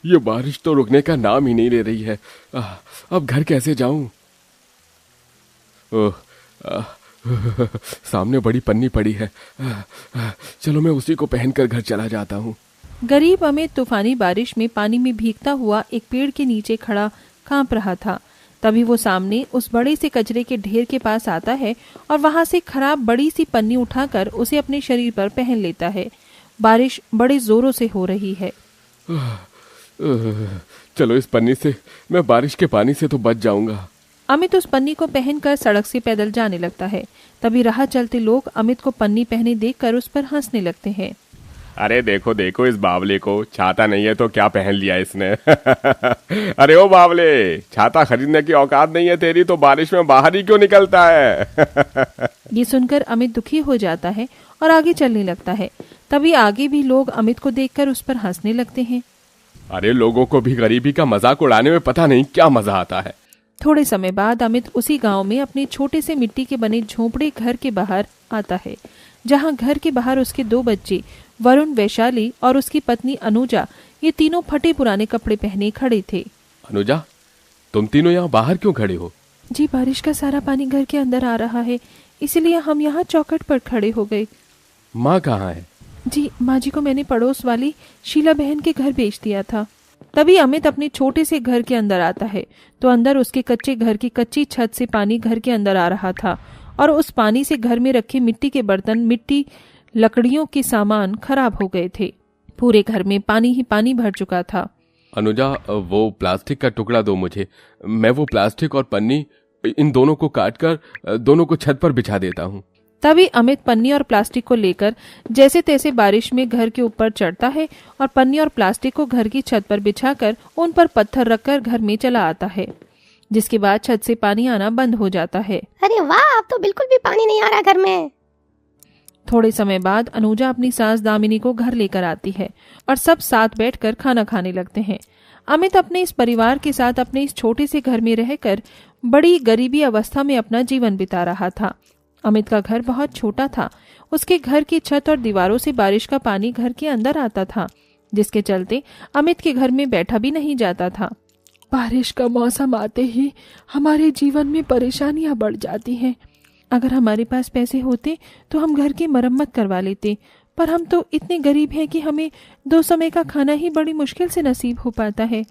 ये बारिश तो रुकने का नाम ही नहीं ले रही है। अब घर कैसे जाऊं? ओह, सामने बड़ी पन्नी पड़ी है। चलो मैं उसी को पहनकर घर चला जाता हूँ। गरीब अमित तूफानी बारिश में पानी में भीगता हुआ एक पेड़ के नीचे खड़ा कांप रहा था। तभी वो सामने उस बड़े से कचरे के ढेर के पास आता है और वहां से खराब बड़ी सी पन्नी उठाकर उसे अपने शरीर पर पहन लेता है। बारिश बड़े जोरों से हो रही है। चलो इस पन्नी से मैं बारिश के पानी से तो बच जाऊंगा। अमित उस पन्नी को पहनकर सड़क से पैदल जाने लगता है। तभी राह चलते लोग अमित को पन्नी पहने देखकर उस पर हंसने लगते हैं। अरे देखो देखो इस बावले को, छाता नहीं है तो क्या पहन लिया इसने। अरे ओ बावले, छाता खरीदने की औकात नहीं है तेरी तो बारिश में बाहर ही क्यों निकलता है? ये सुनकर अमित दुखी हो जाता है और आगे चलने लगता है। तभी आगे भी लोग अमित को देखकर उस पर हंसने लगते हैं। अरे लोगों को भी गरीबी का मजाक उड़ाने में पता नहीं क्या मजा आता है। थोड़े समय बाद अमित उसी गांव में अपने छोटे से मिट्टी के बने झोंपड़े घर के बाहर आता है, जहां घर के बाहर उसके दो बच्चे वरुण, वैशाली और उसकी पत्नी अनुजा, ये तीनों फटे पुराने कपड़े पहने खड़े थे। अनुजा, तुम तीनों यहाँ बाहर क्यों खड़े हो? जी बारिश का सारा पानी घर के अंदर आ रहा है, इसलिए हम यहाँ चौखट पर खड़े हो गए। माँ कहाँ है? जी माँ जी को मैंने पड़ोस वाली शीला बहन के घर भेज दिया था। तभी अमित अपने छोटे से घर के अंदर आता है तो अंदर उसके कच्चे घर की कच्ची छत से पानी घर के अंदर आ रहा था और उस पानी से घर में रखे मिट्टी के बर्तन, मिट्टी, लकड़ियों के सामान खराब हो गए थे। पूरे घर में पानी ही पानी भर चुका था। अनुजा, वो प्लास्टिक का टुकड़ा दो मुझे। मैं वो प्लास्टिक और पन्नी इन दोनों को काटकर दोनों को छत पर बिछा देता हूँ। तभी अमित पन्नी और प्लास्टिक को लेकर जैसे तैसे बारिश में घर के ऊपर चढ़ता है और पन्नी और प्लास्टिक को घर की छत पर बिछाकर उन पर पत्थर रखकर घर में चला आता है, जिसके बाद छत से पानी आना बंद हो जाता है। अरे वाह, अब तो बिल्कुल भी पानी नहीं आ रहा घर में। थोड़े समय बाद अनुजा अपनी सास दामिनी को घर लेकर आती है और सब साथ बैठकर खाना खाने लगते हैं। अमित अपने इस परिवार के साथ अपने इस छोटे से घर में रहकर बड़ी गरीबी अवस्था में अपना जीवन बिता रहा था। अमित का घर बहुत छोटा था। उसके घर की छत और दीवारों से बारिश का पानी घर के अंदर आता था, जिसके चलते अमित के घर में बैठा भी नहीं जाता था। बारिश का मौसम आते ही हमारे जीवन में परेशानियां बढ़ जाती हैं। अगर हमारे पास पैसे होते तो हम घर की मरम्मत करवा लेते, पर हम तो इतने गरीब हैं कि हमें 2 समय का खाना ही बड़ी मुश्किल से नसीब हो पाता है।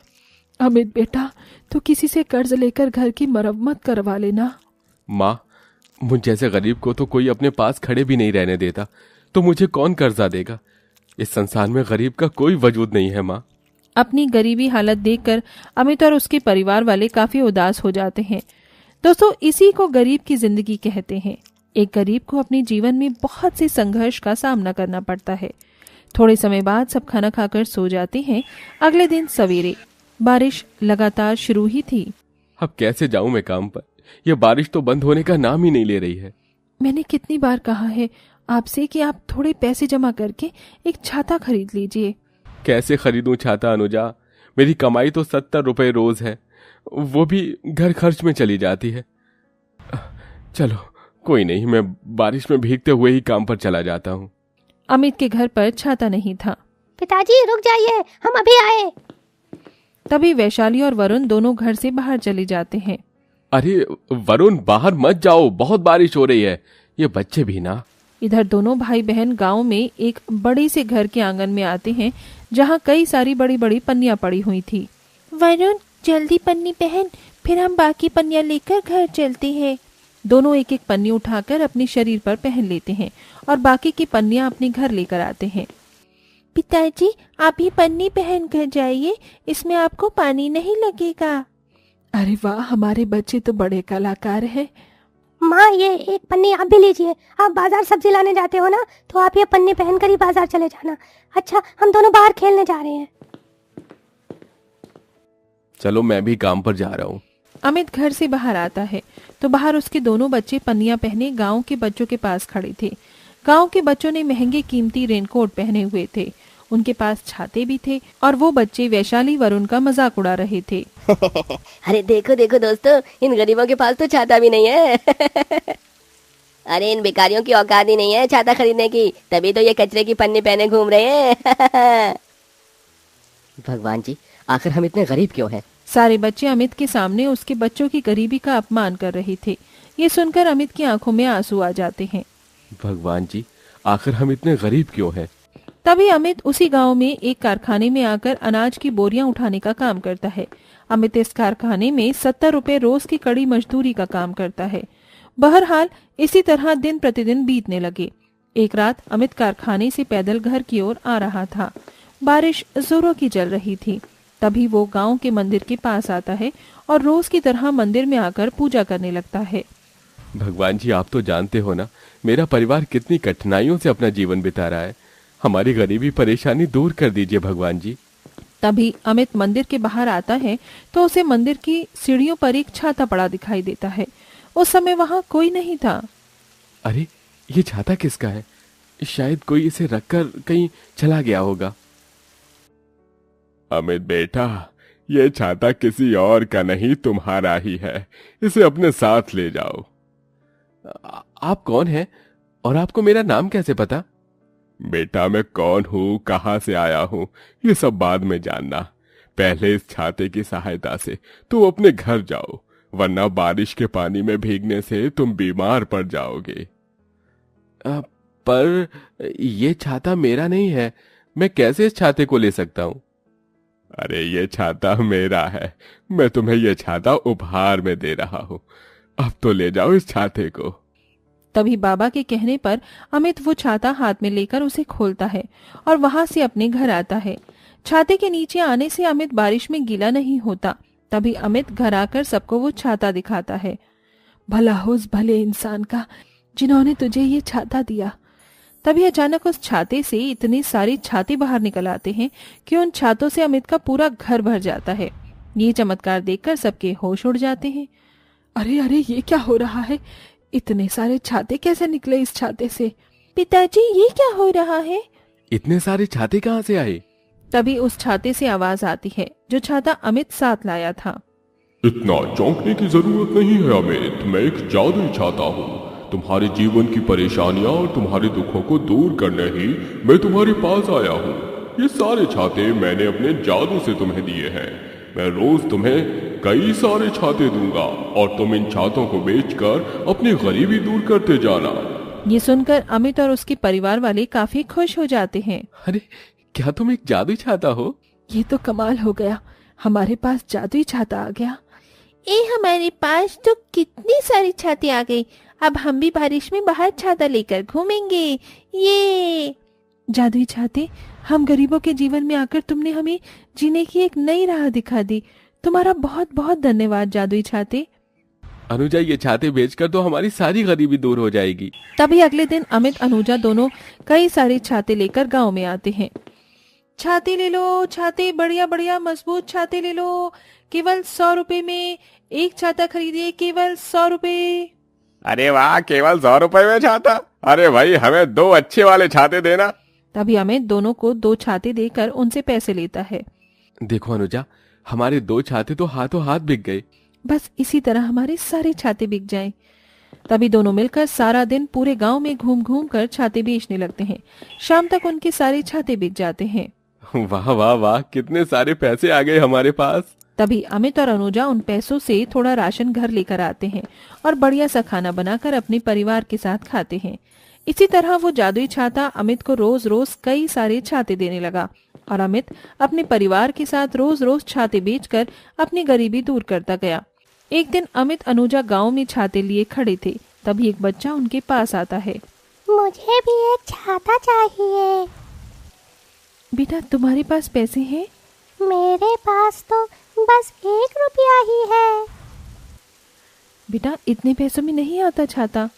अमित बेटा, तो किसी से कर्ज लेकर घर की मरम्मत करवा लेना। माँ, मुझ जैसे गरीब को तो कोई अपने पास खड़े भी नहीं रहने देता, तो मुझे कौन कर्जा देगा? इस संसार में गरीब का कोई वजूद नहीं है माँ। अपनी गरीबी हालत देखकर अमित और उसके परिवार वाले काफी उदास हो जाते हैं। दोस्तों, इसी को गरीब की जिंदगी कहते हैं। एक गरीब को अपने जीवन में बहुत से संघर्ष का सामना करना पड़ता है। थोड़े समय बाद सब खाना खाकर सो जाते हैं। अगले दिन सवेरे बारिश लगातार शुरू ही थी। अब कैसे जाऊं मैं काम पर? यह बारिश तो बंद होने का नाम ही नहीं ले रही है। मैंने कितनी बार कहा है आपसे कि आप थोड़े पैसे जमा करके एक छाता खरीद लीजिए। कैसे खरीदूं छाता अनुजा? मेरी कमाई तो 70 रुपए रोज है, वो भी घर खर्च में चली जाती है। चलो कोई नहीं, मैं बारिश में भीगते हुए ही काम पर चला जाता हूँ। अमित के घर पर छाता नहीं था। पिताजी रुक जाइए, हम अभी आए। तभी वैशाली और वरुण दोनों घर से बाहर चले जाते हैं। अरे वरुण, बाहर मत जाओ, बहुत बारिश हो रही है। ये बच्चे भी ना। इधर दोनों भाई बहन गांव में एक बड़े से घर के आंगन में आते हैं, जहां कई सारी बड़ी बड़ी पन्नियां पड़ी हुई थी। वरुण, जल्दी पन्नी पहन, फिर हम बाकी पन्नियां लेकर घर चलते हैं। दोनों एक एक पन्नी उठाकर अपने शरीर पर पहन लेते हैं और बाकी की पन्नियां अपने घर लेकर आते हैं। पिताजी, आप ही पन्नी पहन कर जाइए, इसमें आपको पानी नहीं लगेगा। अरे वाह, हमारे बच्चे तो बड़े कलाकार हैं। माँ, ये एक पन्नी आप भी लीजिए। आप बाजार सब्जी लाने जाते हो ना, तो आप ये पन्नी पहनकर ही बाजार चले जाना। अच्छा, हम दोनों बाहर खेलने जा रहे हैं। चलो मैं भी काम पर जा रहा हूँ। अमित घर से बाहर आता है तो बाहर उसके दोनों बच्चे पन्नियां पहने गांव के बच्चों के पास खड़े थे। गांव के बच्चों ने महंगे कीमती रेनकोट पहने हुए थे, उनके पास छाते भी थे और वो बच्चे वैशाली वरुण का मजाक उड़ा रहे थे। अरे देखो देखो दोस्तों, इन गरीबों के पास तो छाता भी नहीं है। अरे इन भिखारियों की औकात ही नहीं है छाता खरीदने की, तभी तो ये कचरे की पन्नी पहने घूम रहे हैं। भगवान जी, आखिर हम इतने गरीब क्यों हैं? सारे बच्चे अमित के सामने उसके बच्चों की गरीबी का अपमान कर रहे थे। ये सुनकर अमित की आंखों में आंसू आ जाते हैं। भगवान जी, आखिर हम इतने गरीब क्यों हैं? तभी अमित उसी गांव में एक कारखाने में आकर अनाज की बोरियां उठाने का काम करता है। अमित इस कारखाने में 70 रुपए रोज की कड़ी मजदूरी का काम करता है। बहरहाल इसी तरह दिन प्रतिदिन बीतने लगे। एक रात अमित कारखाने से पैदल घर की ओर आ रहा था। बारिश जोरों की चल रही थी। तभी वो गांव के मंदिर के पास आता है और रोज की तरह मंदिर में आकर पूजा करने लगता है। भगवान जी, आप तो जानते हो ना, मेरा परिवार कितनी कठिनाइयों से अपना जीवन बिता रहा है। हमारी गरीबी परेशानी दूर कर दीजिए भगवान जी। तभी अमित मंदिर के बाहर आता है तो उसे मंदिर की सीढ़ियों पर एक छाता पड़ा दिखाई देता है। उस समय वहां कोई नहीं था। अरे, ये छाता किसका है? शायद कोई इसे रखकर कहीं चला गया होगा। अमित बेटा, ये छाता किसी और का नहीं, तुम्हारा ही है। इसे अपने साथ ले जाओ। आप कौन हैं और आपको मेरा नाम कैसे पता? बेटा, मैं कौन हूँ, कहाँ से आया हूँ, ये सब बाद में जानना। पहले इस छाते की सहायता से तुम अपने घर जाओ, वरना बारिश के पानी में भीगने से तुम बीमार पड़ जाओगे। पर ये छाता मेरा नहीं है, मैं कैसे इस छाते को ले सकता हूँ? अरे, ये छाता मेरा है, मैं तुम्हें ये छाता उपहार में दे रहा हूँ। अब तो ले जाओ इस छाते को। तभी बाबा के कहने पर अमित वो छाता हाथ में लेकर उसे खोलता है और वहां से अपने घर आता है। छाते के नीचे आने से अमित बारिश में गीला नहीं होता। तभी अमित घर आकर सबको वो छाता दिखाता है। भला हो उस भले इंसान का जिन्होंने तुझे ये छाता दिया। तभी अचानक उस छाते से इतने सारे छाते बाहर निकल आते हैं कि उन छातों से अमित का पूरा घर भर जाता है। ये चमत्कार देखकर सबके होश उड़ जाते हैं। अरे अरे, ये क्या हो रहा है? इतने सारे छाते कैसे निकले इस छाते से? पिताजी, ये क्या हो रहा है? इतने सारे छाते कहाँ से आए? तभी उस छाते से आवाज आती है जो छाता अमित साथ लाया था। इतना चौंकने की जरूरत नहीं है अमित, मैं एक जादुई छाता हूँ। तुम्हारे जीवन की परेशानियां और तुम्हारे दुखों को दूर करने ही मैं तुम्हारे पास आया हूँ। ये सारे छाते मैंने अपने जादू से तुम्हें दिए हैं। मैं रोज तुम्हें कई सारे छाते दूंगा और तुम इन छातों को बेचकर अपनी गरीबी दूर करते जाना। ये सुनकर अमित और उसके परिवार वाले काफी खुश हो जाते हैं। अरे, क्या तुम एक जादुई छाता हो? ये तो कमाल हो गया, हमारे पास जादुई छाता आ गया। हमारे पास तो कितनी सारी छाते आ गई। अब हम भी बारिश में बाहर छाता लेकर घूमेंगे। ये जादुई छाते, हम गरीबों के जीवन में आकर तुमने हमें जीने की एक नई राह दिखा दी। तुम्हारा बहुत बहुत धन्यवाद जादुई छाते। अनुजा, ये छाते बेचकर तो हमारी सारी गरीबी दूर हो जाएगी। तभी अगले दिन अमित अनुजा दोनों कई सारे छाते लेकर गांव में आते हैं। छाते ले लो, छाते बढ़िया बढ़िया मजबूत छाते ले लो, केवल 100 रुपए में एक छाता खरीदिए, केवल 100 रुपए। अरे वाह, केवल 100 रुपए में छाता? अरे भाई, हमें 2 अच्छे वाले छाते देना। तभी अमित दोनों को 2 छाते देकर उनसे पैसे लेता है। देखो अनुजा, हमारे 2 छाते तो हाथों हाथ बिक गए। बस इसी तरह हमारे सारे छाते बिक जाएं। तभी दोनों मिलकर सारा दिन पूरे गांव में घूम घूम कर छाते बेचने लगते हैं। शाम तक उनके सारे छाते बिक जाते हैं। वाह वाह वाह, कितने सारे पैसे आ गए हमारे पास। तभी अमित और अनुजा उन पैसों से थोड़ा राशन घर लेकर आते हैं और बढ़िया सा खाना बनाकर अपने परिवार के साथ खाते हैं। इसी तरह वो जादुई छाता अमित को रोज रोज कई सारे छाते देने लगा और अमित अपने परिवार के साथ रोज रोज छाते बेचकर अपनी गरीबी दूर करता गया। एक दिन अमित अनुजा गांव में छाते लिए खड़े थे। तभी एक बच्चा उनके पास आता है। मुझे भी एक छाता चाहिए। बेटा, तुम्हारे पास पैसे हैं? मेरे पास तो बस 1 रुपया ही है। बेटा, इतने पैसों में नहीं आता छाता।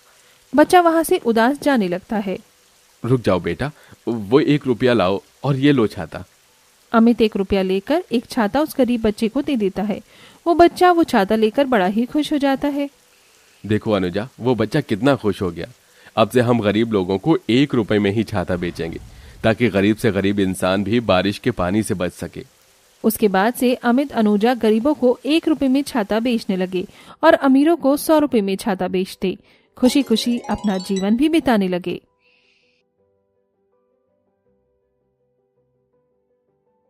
बच्चा वहां से उदास जाने लगता है। रुक जाओ बेटा, वो 1 रुपया लाओ और ये लो छाता। अमित 1 रुपया लेकर एक छाता उस गरीब बच्चे को दे देता है। वो बच्चा वो छाता लेकर बड़ा ही खुश हो जाता है। देखो अनुजा, वो बच्चा कितना खुश हो गया। अब से हम गरीब लोगों को 1 रुपए में ही छाता बेचेंगे, ताकि गरीब से गरीब इंसान भी बारिश के पानी से बच सके। उसके बाद से अमित अनुजा गरीबों को 1 रुपए में छाता बेचने लगे और अमीरों को 100 रुपए में छाता बेचते। खुशी खुशी अपना जीवन भी बिताने लगे।